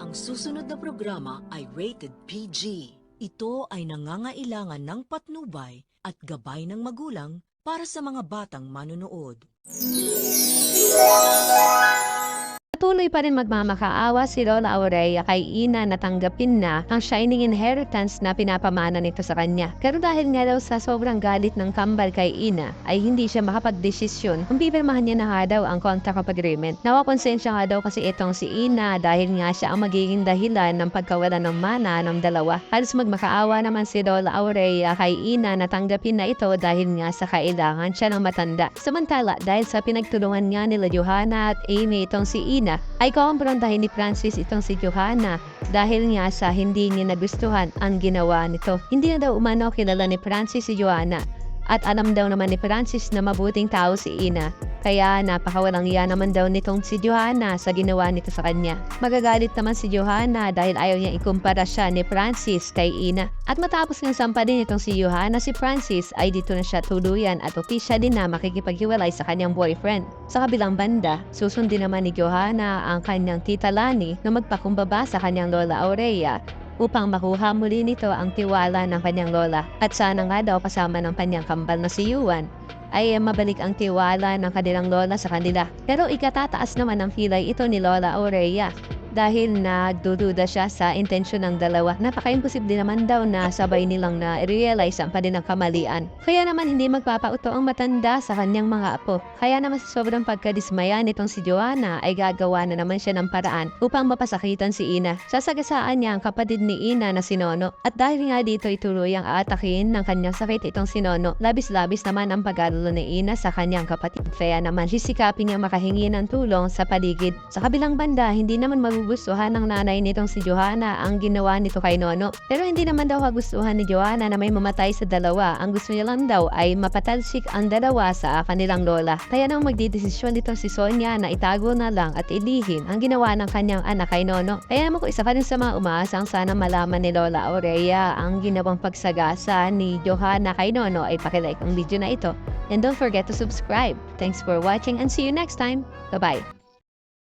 Ang susunod na programa ay rated PG. Ito ay nangangailangan ng patnubay at gabay ng magulang para sa mga batang manonood. Patuloy pa rin magmamakaawa si Lola Aurea kay Ina na tanggapin na ang shining inheritance na pinapamana nito sa kanya. Pero dahil nga daw sa sobrang galit ng kambal kay Ina, ay hindi siya makapagdesisyon kung pipirmahan niya na nga daw ang contract of agreement. Nawakonsensya nga daw kasi itong si Ina dahil nga siya ang magiging dahilan ng pagkawala ng mana ng dalawa. Halos magmakaawa naman si Lola Aurea kay Ina na tanggapin na ito dahil nga sa kailangan siya ng matanda. Samantala, dahil sa pinagtulungan nga nila Johanna at Amy itong si Ina, ay kumprontahin ni Francis itong si Johanna dahil nga sa hindi niya nagustuhan ang ginawa nito. Hindi na daw umano kilala ni Francis si Johanna at alam daw naman ni Francis na mabuting tao si Ina. Kaya napakawalang iya naman daw nitong si Johanna sa ginawa nito sa kanya. Magagalit naman si Johanna dahil ayaw niya ikumpara siya ni Francis kay Ina. At matapos ng sampalin nitong si Johanna si Francis ay dito na siya tuluyan at opisya din na makikipaghiwalay sa kanyang boyfriend. Sa kabilang banda, susundin naman ni Johanna ang kanyang tita Lani na magpakumbaba sa kanyang lola Aurea upang makuha muli nito ang tiwala ng kanyang lola. At sana nga daw kasama ng kanyang kambal na si Yuan ay mabalik ang tiwala ng kanilang lola sa kanila. Pero ikatataas naman ang pilay ito ni Lola Aurea dahil nagdududa siya sa intensyon ng dalawa. Napaka-imposible naman daw na sabay nilang na-realize ang kanilang kamalian. Kaya naman hindi magpapauto ang matanda sa kanyang mga apo. Kaya naman sa sobrang pagkadismaya nitong si Joanna ay gagawa na naman siya ng paraan upang mapasakitan si Ina. Sasagasaan niya ang kapatid ni Ina na si Nono. At dahil nga dito ituluyang aatakin ng kanyang sakit itong si Nono, labis-labis naman ang pag-alala ni Ina sa kanyang kapatid. Kaya naman sisikapin niya makahingi ng tulong sa paligid. Sa kabilang banda, hindi naman magugustuhan ng nanay nitong si Johanna ang ginawa nito kay Nono. Pero hindi naman daw kagustuhan ni Johanna na may mamatay sa dalawa. Ang gusto niya lang daw ay mapatalsik ang dalawa sa kanilang lola. Kaya nang magdidesisyon nitong si Sonia na itago na lang at ilihim ang ginawa ng kanyang anak kay Nono. Kaya naman ko isa ka rin sa mga umaasang sana malaman ni Lola Aurea ang ginawang pagsagasa ni Johanna kay Nono ay pakilike ang video na ito. And don't forget to subscribe. Thanks for watching and see you next time. Bye-bye.